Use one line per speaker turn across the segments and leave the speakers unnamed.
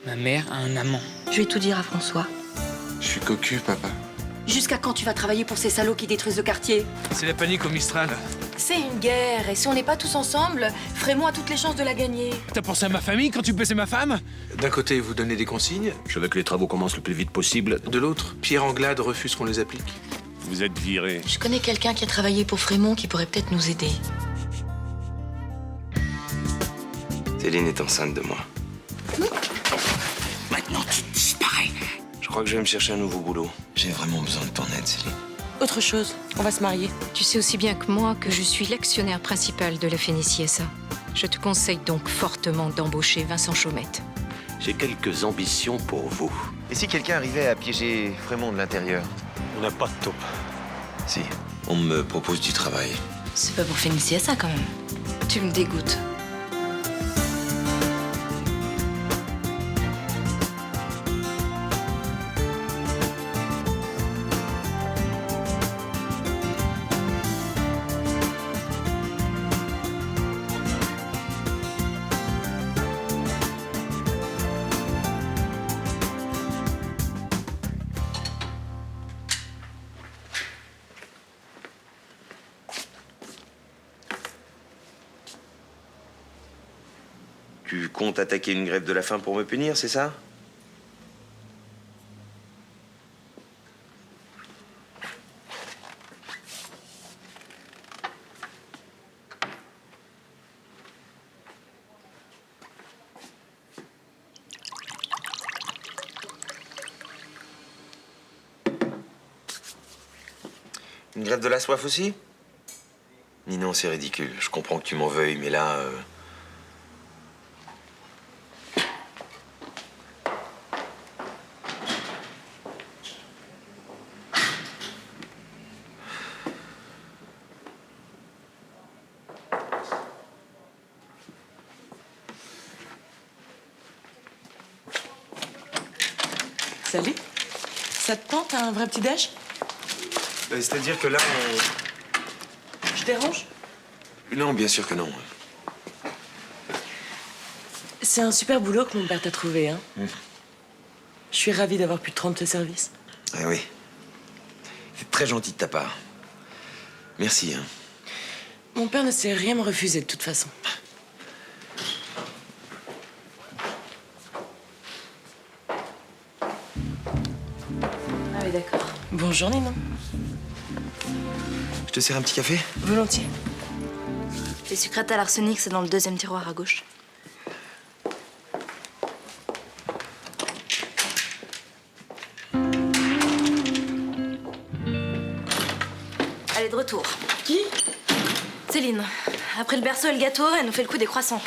Ma mère a un amant.
Je vais tout dire à François.
Je suis cocu, papa.
Jusqu'à quand tu vas travailler pour ces salauds qui détruisent le quartier?
C'est la panique au Mistral.
C'est une guerre, et si on n'est pas tous ensemble, Frémont a toutes les chances de la gagner.
T'as pensé à ma famille quand tu baissais ma femme?
D'un côté, vous donnez des consignes.
Je veux que les travaux commencent le plus vite possible.
De l'autre, Pierre Anglade refuse qu'on les applique.
Vous êtes viré.
Je connais quelqu'un qui a travaillé pour Frémont qui pourrait peut-être nous aider.
Céline est enceinte de moi.
Maintenant, tu disparais.
Je crois que je vais me chercher un nouveau boulot. J'ai vraiment besoin de ton aide, Céline.
Autre chose, on va se marier.
Tu sais aussi bien que moi que je suis l'actionnaire principal de la Phénicie SA. Je te conseille donc fortement d'embaucher Vincent Chaumette.
J'ai quelques ambitions pour vous.
Et si quelqu'un arrivait à piéger Frémont de l'intérieur?
On n'a pas de taupe.
Si, on me propose du travail.
C'est pas pour Phénicie ça quand même. Tu me dégoûtes.
Tu comptes attaquer une grève de la faim pour me punir, c'est ça? Une grève de la soif aussi? Ninon, c'est ridicule. Je comprends que tu m'en veuilles, mais là...
Salut. Ça te tente un vrai petit déj?
C'est-à-dire que là,
Je dérange?
Non, bien sûr que non.
C'est un super boulot que mon père t'a trouvé, hein. Je suis ravie d'avoir pu te rendre ce service.
Ah oui. C'est très gentil de ta part. Merci, hein.
Mon père ne sait rien me refuser de toute façon.
Ah oui, d'accord.
Bonjour, Ninon.
Je te sers un petit café?
Volontiers.
Les sucrètes à l'arsenic, c'est dans le deuxième tiroir à gauche. Elle est de retour.
Qui?
Céline. Après le berceau et le gâteau, elle nous fait le coup des croissants.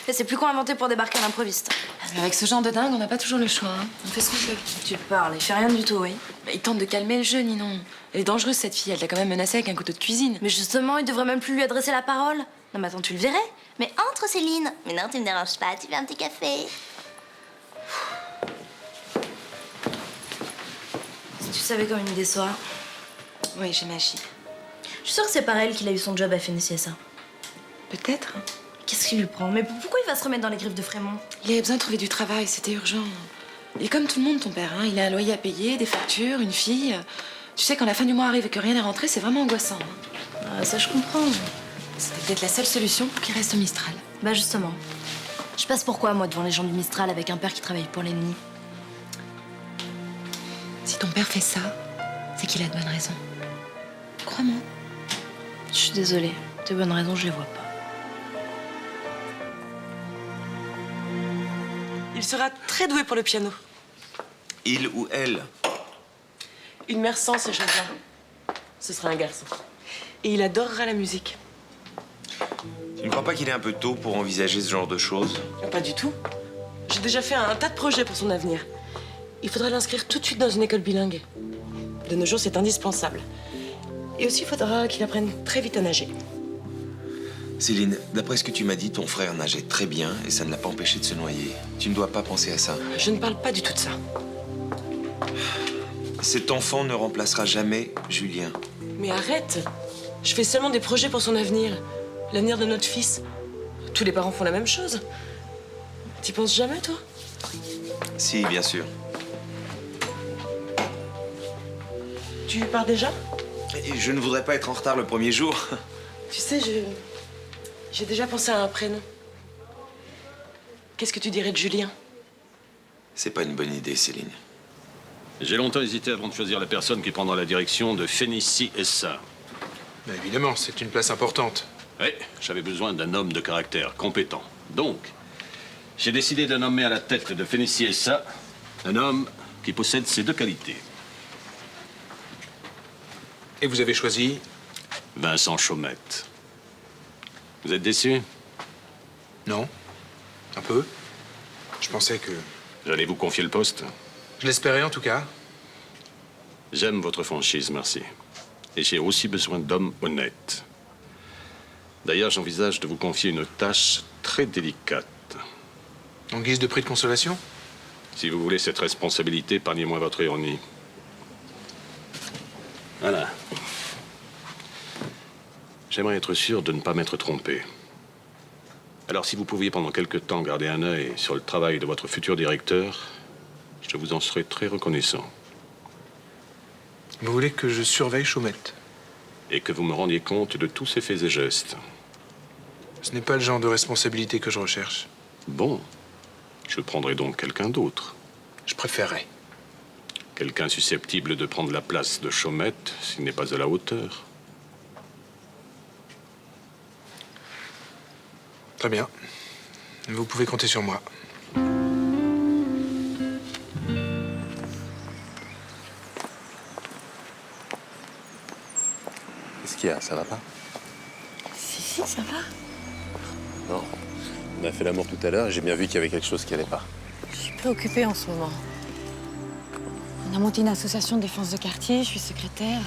Et c'est plus qu'on inventé pour débarquer à l'improviste.
Avec ce genre de dingue, on n'a pas toujours le choix, hein. On fait ce qu'on peut.
Tu parles, il fait rien du tout, oui.
Il tente de calmer le jeu, Ninon. Elle est dangereuse, cette fille. Elle t'a quand même menacée avec un couteau de cuisine.
Mais justement, il devrait même plus lui adresser la parole. Non mais attends, tu le verrais.
Mais entre, Céline. Mais non, tu me déranges pas, tu veux un petit café?
Si tu savais comme il me déçoit.
Oui, j'imagine.
Je suis sûre que c'est par elle qu'il a eu son job à Phénicie ça.
Peut-être.
Qu'est-ce qui lui prend? Mais pourquoi il va se remettre dans les griffes de Frémont?
Il avait besoin de trouver du travail, c'était urgent. Il est comme tout le monde, ton père, hein. Il a un loyer à payer, des factures, une fille. Tu sais, quand la fin du mois arrive et que rien n'est rentré, c'est vraiment angoissant, hein.
Ah, ça, je comprends.
C'était peut-être la seule solution pour qu'il reste au Mistral.
Bah justement. Je passe pourquoi, moi, devant les gens du Mistral avec un père qui travaille pour l'ennemi?
Si ton père fait ça, c'est qu'il a de bonnes raisons. Crois-moi.
Je suis désolée. Tes bonnes raisons, je les vois pas.
Il sera très doué pour le piano.
Il ou elle?
Une mère sans ces choses-là. Ce sera un garçon. Et il adorera la musique.
Tu ne crois pas qu'il est un peu tôt pour envisager ce genre de choses?
Pas du tout. J'ai déjà fait un tas de projets pour son avenir. Il faudra l'inscrire tout de suite dans une école bilingue. De nos jours, c'est indispensable. Et aussi, il faudra qu'il apprenne très vite à nager.
Céline, d'après ce que tu m'as dit, ton frère nageait très bien et ça ne l'a pas empêché de se noyer. Tu ne dois pas penser à ça.
Je ne parle pas du tout de ça.
Cet enfant ne remplacera jamais Julien.
Mais arrête! Je fais seulement des projets pour son avenir. L'avenir de notre fils. Tous les parents font la même chose. T'y penses jamais, toi?
Si, bien sûr.
Tu pars déjà?
Et je ne voudrais pas être en retard le premier jour.
Tu sais, j'ai déjà pensé à un prénom. Qu'est-ce que tu dirais de Julien?
C'est pas une bonne idée, Céline.
J'ai longtemps hésité avant de choisir la personne qui prendra la direction de Phénicie SA.
Bah, évidemment, c'est une place importante.
Oui, j'avais besoin d'un homme de caractère, compétent. Donc, j'ai décidé de nommer à la tête de Phénicie SA un homme qui possède ces deux qualités.
Et vous avez choisi?
Vincent Chaumette. Vous êtes déçu?
Non. Un peu. Je pensais que...
J'allais vous confier le poste.
Je l'espérais en tout cas.
J'aime votre franchise, merci. Et j'ai aussi besoin d'hommes honnêtes. D'ailleurs, j'envisage de vous confier une tâche très délicate.
En guise de prix de consolation?
Si vous voulez cette responsabilité, épargnez-moi votre ironie. Voilà. J'aimerais être sûr de ne pas m'être trompé. Alors, si vous pouviez pendant quelque temps garder un œil sur le travail de votre futur directeur, je vous en serais très reconnaissant.
Vous voulez que je surveille Chaumette?
Et que vous me rendiez compte de tous ses faits et gestes.
Ce n'est pas le genre de responsabilité que je recherche.
Bon. Je prendrai donc quelqu'un d'autre.
Je préférerais.
Quelqu'un susceptible de prendre la place de Chaumette s'il n'est pas à la hauteur.
Très bien. Vous pouvez compter sur moi.
Qu'est-ce qu'il y a? Ça va pas?
Si, ça va.
Non. On a fait l'amour tout à l'heure et j'ai bien vu qu'il y avait quelque chose qui allait pas.
Je suis préoccupée en ce moment. On a monté une association de défense de quartier, je suis secrétaire.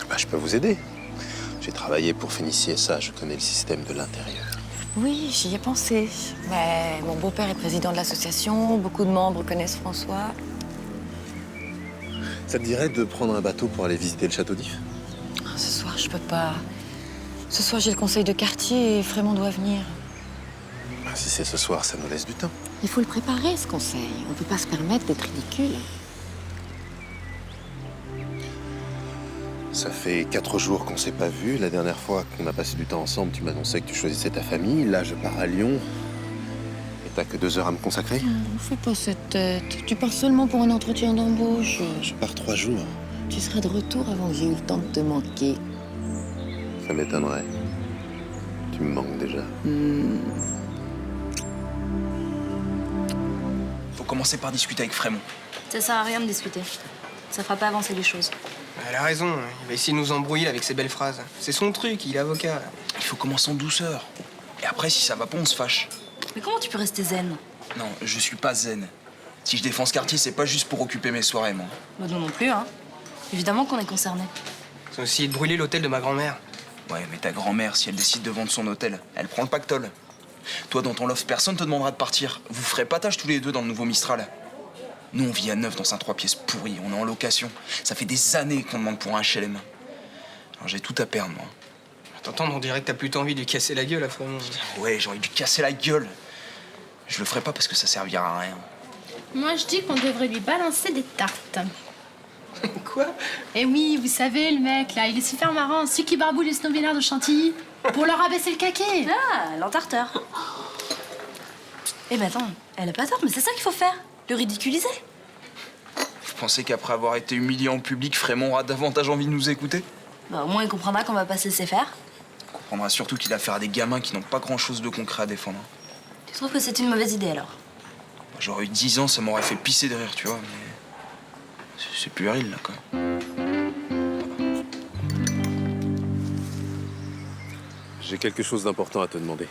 Bah, je peux vous aider. J'ai travaillé pour Phénicie SA, je connais le système de l'intérieur.
Oui, j'y ai pensé. Mais mon beau-père est président de l'association, beaucoup de membres connaissent François.
Ça te dirait de prendre un bateau pour aller visiter le château d'If?
Ce soir, je peux pas. Ce soir, j'ai le conseil de quartier et Frémont doit venir.
Bah, si c'est ce soir, ça nous laisse du temps.
Il faut le préparer, ce conseil. On ne peut pas se permettre d'être ridicule.
Ça fait 4 jours qu'on s'est pas vus. La dernière fois qu'on a passé du temps ensemble, tu m'annonçais que tu choisissais ta famille. Là, je pars à Lyon. Et t'as que 2 heures à me consacrer?
Fais pas cette tête. Tu pars seulement pour un entretien d'embauche.
Je pars 3 jours.
Tu seras de retour avant que j'ai eu le temps de te manquer.
Ça m'étonnerait. Tu me manques déjà.
Faut commencer par discuter avec Frémont.
Ça sert à rien de discuter. Ça fera pas avancer les choses.
Elle a raison, il va essayer de nous embrouiller avec ses belles phrases. C'est son truc, il est avocat.
Il faut commencer en douceur. Et après, si ça va pas, on se fâche.
Mais comment tu peux rester zen?
Non, je suis pas zen. Si je défends ce quartier, c'est pas juste pour occuper mes soirées, moi.
Bah non plus, hein. Évidemment qu'on est concernés.
Ils ont essayé de brûler l'hôtel de ma grand-mère.
Ouais, mais ta grand-mère, si elle décide de vendre son hôtel, elle prend le pactole. Toi, dans ton loft, personne te demandera de partir. Vous ferez patage tous les deux dans le nouveau Mistral. Nous, on vit à Neuf dans un 3 pièces pourri. On est en location. Ça fait des années qu'on demande pour un HLM. Alors j'ai tout à perdre, moi.
T'entends, on dirait que t'as plutôt envie de lui casser la gueule à Frémont.
Ouais, j'ai envie de lui casser la gueule. Je le ferai pas parce que ça servira à rien.
Moi, je dis qu'on devrait lui balancer des tartes.
Quoi?
Eh oui, vous savez, le mec, là, il est super marrant. Celui qui barbouille les snowbillers de Chantilly pour leur abaisser le caquet.
Ah, l'entarteur. Eh ben attends, elle a pas tort, mais c'est ça qu'il faut faire. Le ridiculiser.
Vous pensez qu'après avoir été humilié en public, Frémont aura davantage envie de nous écouter?
Bah au moins il comprendra qu'on va pas se laisser faire.
Il comprendra surtout qu'il a affaire à des gamins qui n'ont pas grand-chose de concret à défendre.
Tu trouves que c'est une mauvaise idée alors?
J'aurais eu 10 ans, ça m'aurait fait pisser de rire, tu vois, mais... C'est puéril, là, quoi.
J'ai quelque chose d'important à te demander.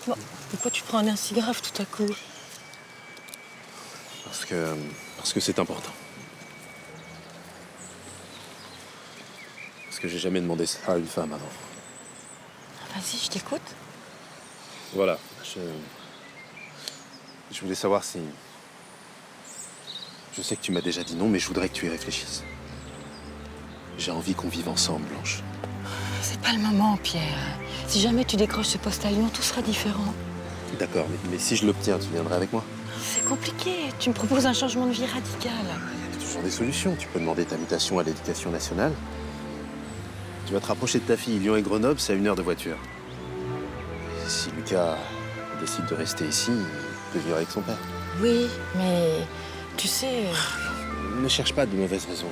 Bon, pourquoi tu prends un air si grave tout à coup?
Parce que c'est important. Parce que j'ai jamais demandé ça à une femme avant.
Vas-y, je t'écoute.
Voilà. Je voulais savoir si... Je sais que tu m'as déjà dit non, mais je voudrais que tu y réfléchisses. J'ai envie qu'on vive ensemble, Blanche.
C'est pas le moment, Pierre. Si jamais tu décroches ce poste à Lyon, tout sera différent.
D'accord, mais si je l'obtiens, tu viendrais avec moi?
C'est compliqué. Tu me proposes un changement de vie radical.
Il y a toujours des solutions. Tu peux demander ta mutation à l'éducation nationale. Tu vas te rapprocher de ta fille. Lyon et Grenoble, c'est à 1 heure de voiture. Si Lucas décide de rester ici, il peut vivre avec son père.
Oui, mais tu sais...
Ne cherche pas de mauvaises raisons.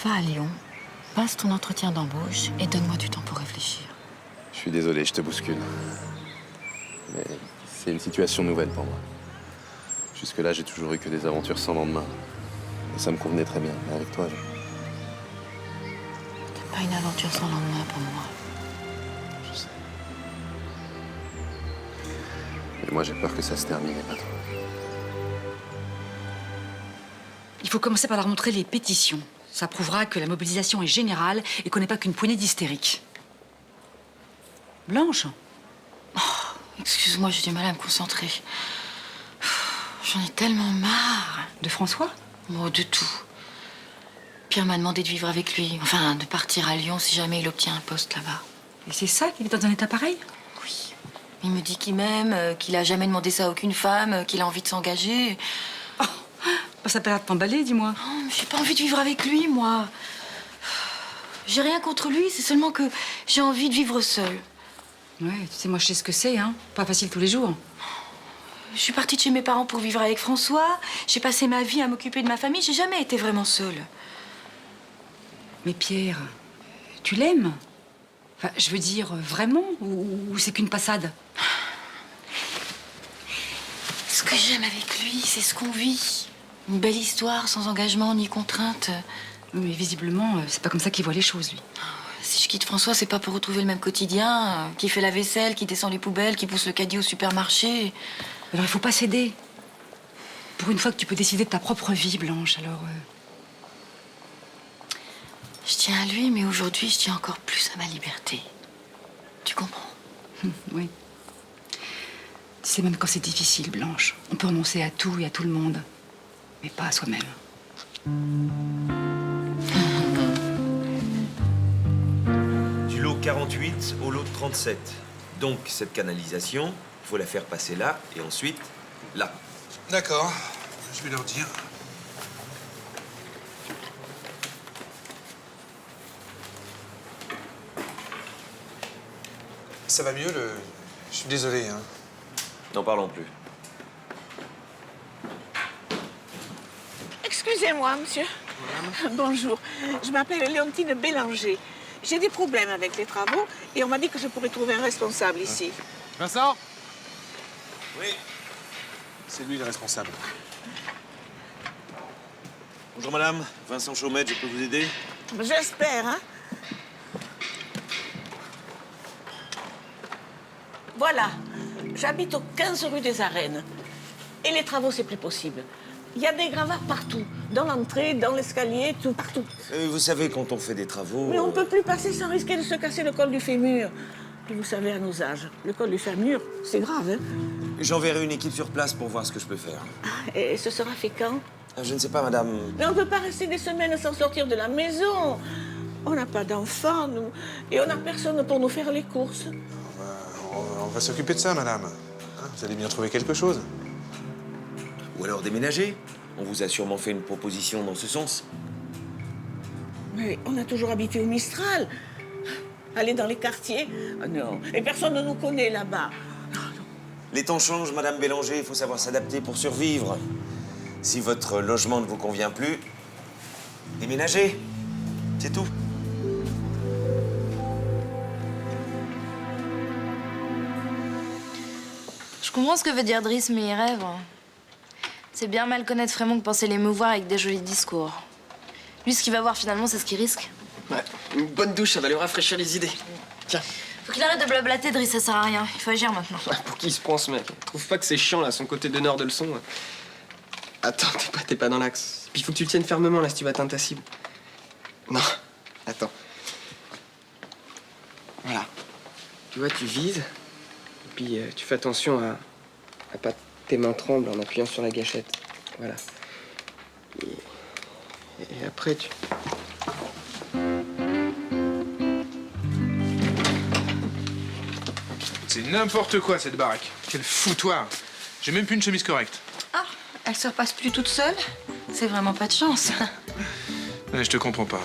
Va à Lyon, passe ton entretien d'embauche et donne-moi du temps pour réfléchir.
Je suis désolé, je te bouscule. Mais c'est une situation nouvelle pour moi. Jusque-là, j'ai toujours eu que des aventures sans lendemain. Et ça me convenait très bien. Mais avec toi,
C'est pas une aventure sans lendemain pour moi.
je sais. Et moi, j'ai peur que ça se termine et pas toi.
Il faut commencer par leur montrer les pétitions. Ça prouvera que la mobilisation est générale et qu'on n'est pas qu'une poignée d'hystériques. Blanche?
Oh, excuse-moi, j'ai du mal à me concentrer. J'en ai tellement marre.
De François?
Oh, de tout. Pierre m'a demandé de vivre avec lui. Enfin, de partir à Lyon si jamais il obtient un poste là-bas.
Et c'est ça qu'il est dans un état pareil?
Oui. Il me dit qu'il m'aime, qu'il a jamais demandé ça à aucune femme, qu'il a envie de s'engager.
Oh, ça peut t'emballer, dis-moi.
Oh, j'ai pas envie de vivre avec lui, moi. J'ai rien contre lui, c'est seulement que j'ai envie de vivre seule.
Ouais, tu sais, moi, je sais ce que c'est, hein. Pas facile tous les jours.
Je suis partie de chez mes parents pour vivre avec François. J'ai passé ma vie à m'occuper de ma famille. J'ai jamais été vraiment seule.
Mais Pierre, tu l'aimes? Enfin, je veux dire, vraiment? Ou c'est qu'une passade?
Ce que j'aime avec lui, c'est ce qu'on vit. Une belle histoire, sans engagement ni contrainte.
Mais visiblement, c'est pas comme ça qu'il voit les choses, lui.
Si je quitte François, c'est pas pour retrouver le même quotidien. Qui fait la vaisselle, qui descend les poubelles, qui pousse le caddie au supermarché.
Alors, il faut pas céder. Pour une fois que tu peux décider de ta propre vie, Blanche, alors...
Je tiens à lui, mais aujourd'hui, je tiens encore plus à ma liberté. Tu comprends?
Oui. Tu sais, même quand c'est difficile, Blanche, on peut renoncer à tout et à tout le monde. Mais pas à soi-même.
Du lot 48 au lot 37. Donc, cette canalisation, il faut la faire passer là et ensuite là.
D'accord, je vais leur dire. Ça va mieux, Je suis désolé, hein.
N'en parlons plus.
Excusez-moi, monsieur. Bonjour. Je m'appelle Léontine Bélanger. J'ai des problèmes avec les travaux et on m'a dit que je pourrais trouver un responsable ici.
Vincent? Oui. C'est lui le responsable.
Bonjour madame, Vincent Chaumette, je peux vous aider?
J'espère, hein? Voilà. J'habite au 15 rue des Arènes. Et les travaux, c'est plus possible. Il y a des gravats partout. Dans l'entrée, dans l'escalier, tout, partout.
Vous savez, quand on fait des travaux...
Mais on ne peut plus passer sans risquer de se casser le col du fémur. Puis vous savez, à nos âges, le col du fémur, c'est grave, hein?
J'enverrai une équipe sur place pour voir ce que je peux faire.
Et ce sera fait quand?
Je ne sais pas, madame.
Mais on ne peut pas rester des semaines sans sortir de la maison. On n'a pas d'enfants, nous. Et on n'a personne pour nous faire les courses.
On va s'occuper de ça, madame. Hein, vous allez bien trouver quelque chose.
Ou alors déménager. On vous a sûrement fait une proposition dans ce sens.
Mais on a toujours habité au Mistral. Aller dans les quartiers, ah non. Et personne ne nous connaît là-bas.
Les temps changent, madame Bélanger. Il faut savoir s'adapter pour survivre. Si votre logement ne vous convient plus, déménagez. C'est tout.
Je comprends ce que veut dire Driss, mais il rêve. C'est bien mal connaître Frémont que penser l'émouvoir avec des jolis discours. Lui, ce qu'il va voir finalement, c'est ce qu'il risque.
Ouais, une bonne douche, ça va lui rafraîchir les idées. Tiens.
Faut qu'il arrête de blablater, Driss, ça sert à rien. Il faut agir maintenant.
Ouais, pour qui il se prend, ce mec? Trouve pas que c'est chiant, là, son côté donneur de leçons. Attends, t'es pas dans l'axe. Puis il faut que tu le tiennes fermement, là, si tu vas atteindre ta cible. Non, attends. Voilà. Tu vois, tu vises, et puis tu fais attention à pas tes mains tremblent en appuyant sur la gâchette. Voilà. Et après, tu...
C'est n'importe quoi, cette baraque. Quel foutoir. J'ai même plus une chemise correcte.
Ah, elle se repasse plus toute seule? C'est vraiment pas de chance.
Ouais, je te comprends pas.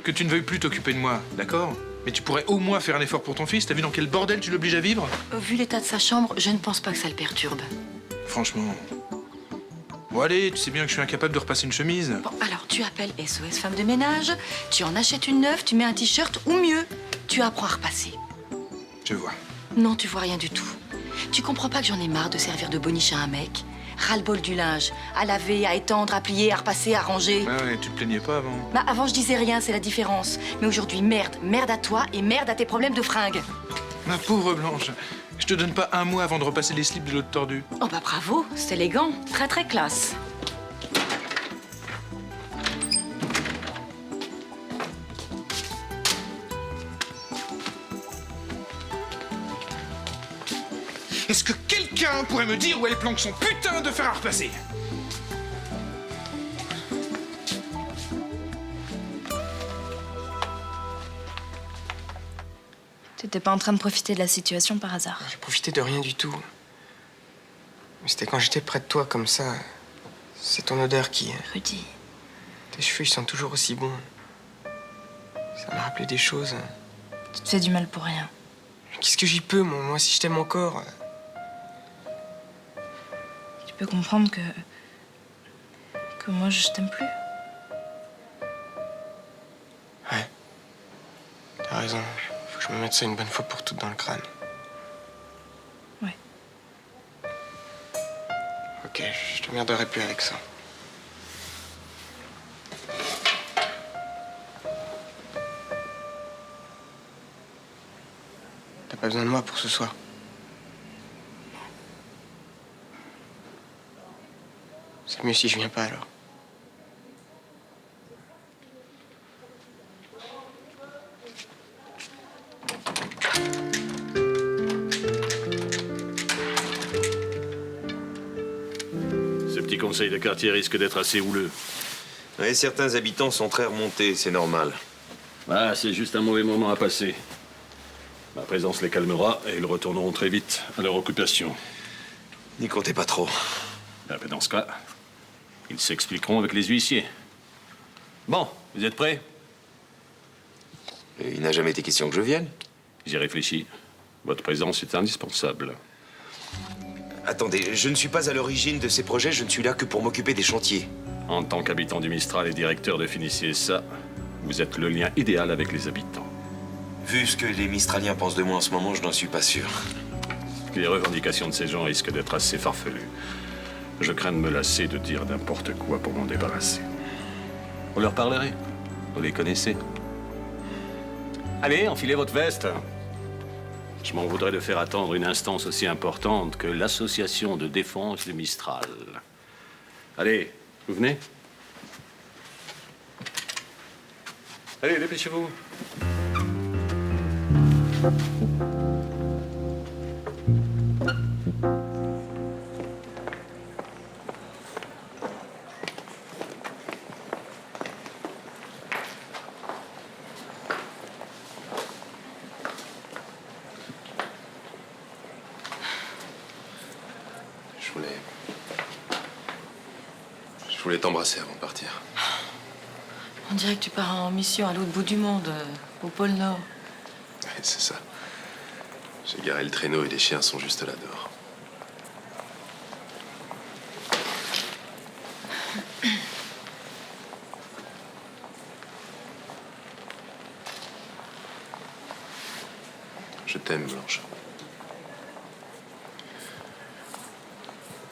Que tu ne veuilles plus t'occuper de moi, d'accord? Mais tu pourrais au moins faire un effort pour ton fils. T'as vu dans quel bordel tu l'obliges à vivre?
Vu l'état de sa chambre, je ne pense pas que ça le perturbe.
Franchement. Bon allez, tu sais bien que je suis incapable de repasser une chemise.
Bon, alors tu appelles SOS Femme de ménage, tu en achètes une neuve, tu mets un t-shirt ou mieux, tu apprends à repasser.
Je vois.
Non, tu vois rien du tout. Tu comprends pas que j'en ai marre de servir de boniche à un mec? Ras-le-bol du linge, à laver, à étendre, à plier, à repasser, à ranger.
Ouais, tu te plaignais pas avant.
Bah avant je disais rien, c'est la différence. Mais aujourd'hui, merde. Merde à toi et merde à tes problèmes de fringues.
Ma pauvre Blanche, je te donne pas un mois avant de repasser les slips de l'autre tordu.
Oh bah bravo, c'est élégant, très très classe.
Est-ce que quelqu'un pourrait me dire où elle planque son putain de fer à repasser?
T'étais pas en train de profiter de la situation par hasard?
J'ai profité de rien du tout. Mais c'était quand j'étais près de toi comme ça. C'est ton odeur qui...
Rudy.
Tes cheveux, ils sont toujours aussi bons. Ça m'a rappelé des choses.
Tu te fais du mal pour rien.
Qu'est-ce que j'y peux, moi, si je t'aime encore?
Tu peux comprendre que moi, je t'aime plus.
Ouais. T'as raison. Faut que je me mette ça une bonne fois pour toutes dans le crâne.
Ouais.
Ok, je te merderai plus avec ça. T'as pas besoin de moi pour ce soir. C'est mieux si je viens pas alors.
Ce petit conseil de quartier risque d'être assez houleux.
Oui, certains habitants sont très remontés, c'est normal.
Ah, c'est juste un mauvais moment à passer. Ma présence les calmera et ils retourneront très vite à leur occupation.
N'y comptez pas trop.
Ah, ben dans ce cas, ils s'expliqueront avec les huissiers. Bon, vous êtes prêts?
Il n'a jamais été question que je vienne.
J'y réfléchis. Votre présence est indispensable.
Attendez, je ne suis pas à l'origine de ces projets, je ne suis là que pour m'occuper des chantiers.
En tant qu'habitant du Mistral et directeur de Finissier SA, vous êtes le lien idéal avec les habitants.
Vu ce que les Mistraliens pensent de moi en ce moment, je n'en suis pas sûr.
Les revendications de ces gens risquent d'être assez farfelues. Je crains de me lasser de dire n'importe quoi pour m'en débarrasser. Vous leur parlerez. Vous les connaissez. Allez, enfilez votre veste. Je m'en voudrais de faire attendre une instance aussi importante que l'Association de défense du Mistral. Allez, vous venez? Allez, dépêchez-vous.
Je voulais t'embrasser avant de partir.
On dirait que tu pars en mission à l'autre bout du monde, au pôle Nord.
Ouais, c'est ça. J'ai garé le traîneau et les chiens sont juste là dehors. Je t'aime, Blanche.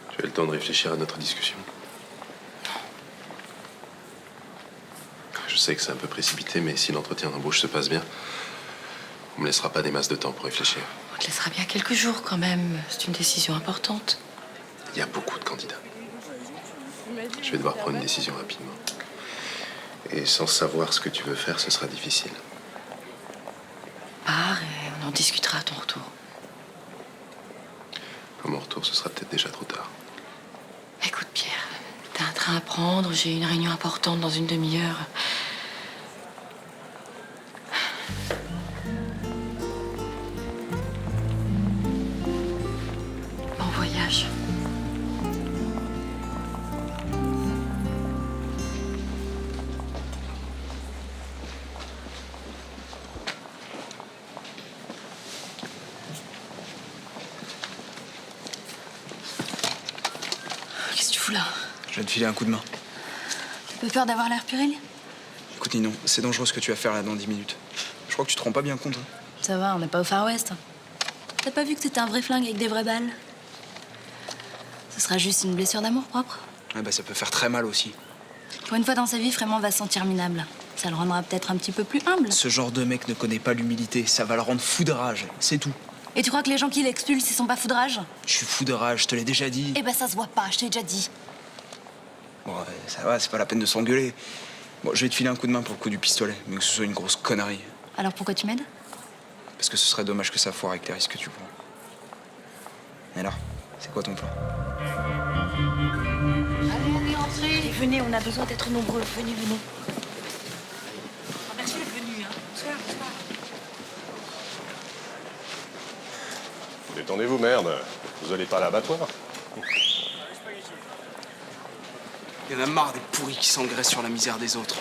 Tu as le temps de réfléchir à notre discussion? Je sais que c'est un peu précipité, mais si l'entretien d'embauche se passe bien, on me laissera pas des masses de temps pour réfléchir.
On te laissera bien quelques jours quand même. C'est une décision importante.
Il y a beaucoup de candidats. Je vais devoir prendre une décision rapidement. Et sans savoir ce que tu veux faire, ce sera difficile.
Pars et on en discutera à ton retour.
À mon retour, ce sera peut-être déjà trop tard.
Écoute, Pierre, t'as un train à prendre, j'ai une réunion importante dans une demi-heure.
fous là?
Je vais te filer un coup de main.
Tu peux peur d'avoir l'air puéril?
Écoute, Ninon, c'est dangereux ce que tu vas faire là dans 10 minutes. Je crois que tu te rends pas bien compte. Hein.
Ça va, on n'est pas au Far West. T'as pas vu que c'était un vrai flingue avec des vraies balles? Ce sera juste une blessure d'amour propre.
Ouais, bah ça peut faire très mal aussi.
Pour une fois dans sa vie, Frémont va se sentir minable. Ça le rendra peut-être un petit peu plus humble.
Ce genre de mec ne connaît pas l'humilité. Ça va le rendre fou de rage. C'est tout.
Et tu crois que les gens qui l'expulsent, ils sont pas fous de rage?
Je suis fou de rage, je te l'ai déjà dit.
Eh ben ça se voit pas, je t'ai déjà dit.
Bon, ça va, c'est pas la peine de s'engueuler. Bon, je vais te filer un coup de main pour le coup du pistolet, mais que ce soit une grosse connerie.
Alors pourquoi tu m'aides?
Parce que ce serait dommage que ça foire avec les risques que tu prends. Et alors, c'est quoi ton plan?
Allez, entrez.
Venez, on a besoin d'être nombreux. Venez, venez.
Merci d'être venu. Bonsoir, bonsoir.
Détendez-vous, merde. Vous allez pas à l'abattoir?
Il y en a marre des pourris qui s'engraissent sur la misère des autres.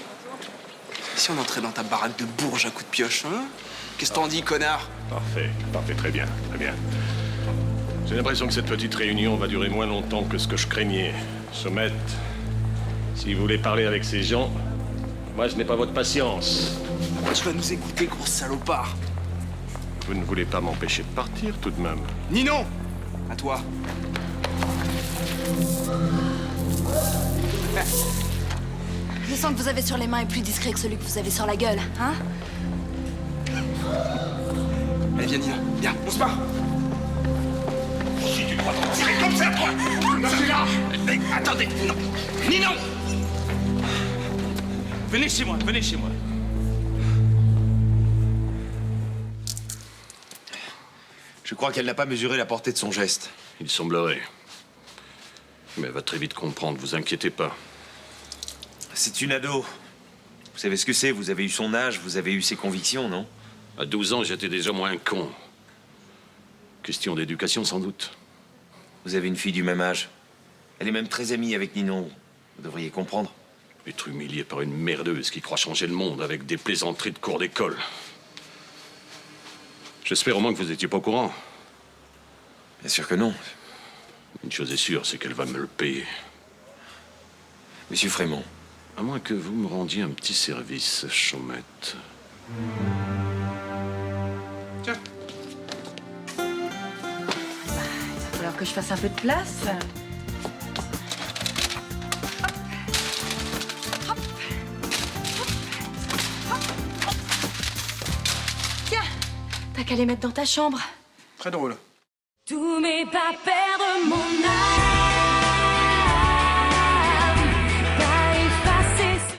Si on entrait dans ta baraque de Bourges à coups de pioche, hein? Qu'est-ce que t'en dis, connard?
Parfait, parfait, très bien, très bien. J'ai l'impression que cette petite réunion va durer moins longtemps que ce que je craignais. Sommette, si vous voulez parler avec ces gens, moi je n'ai pas votre patience.
Tu vas nous écouter, gros salopard.
Vous ne voulez pas m'empêcher de partir tout de même?
Ninon! À toi.
Le sang que vous avez sur les mains est plus discret que celui que vous avez sur la gueule, hein?
Allez, viens, Ninon. Viens, on se part.
Si tu crois t'en tirer comme ça, toi! Je suis là!
Attendez, non. Ninon! Venez chez moi, venez chez moi.
Je crois qu'elle n'a pas mesuré la portée de son geste.
Il semblerait. Mais elle va très vite comprendre, vous inquiétez pas.
C'est une ado. Vous savez ce que c'est, vous avez eu son âge, vous avez eu ses convictions, non?
À 12 ans, j'étais déjà moins con. Question d'éducation, sans doute.
Vous avez une fille du même âge. Elle est même très amie avec Ninon. Vous devriez comprendre.
Être humilié par une merdeuse qui croit changer le monde avec des plaisanteries de cours d'école. J'espère au moins que vous étiez pas au courant.
Bien sûr que non.
Une chose est sûre, c'est qu'elle va me le payer.
Monsieur Frémont.
À moins que vous me rendiez un petit service, Chaumette.
Tiens.
Il va falloir que je fasse un peu de place. Tiens, t'as qu'à les mettre dans ta chambre.
Très drôle.
Tous mes pas perdre mon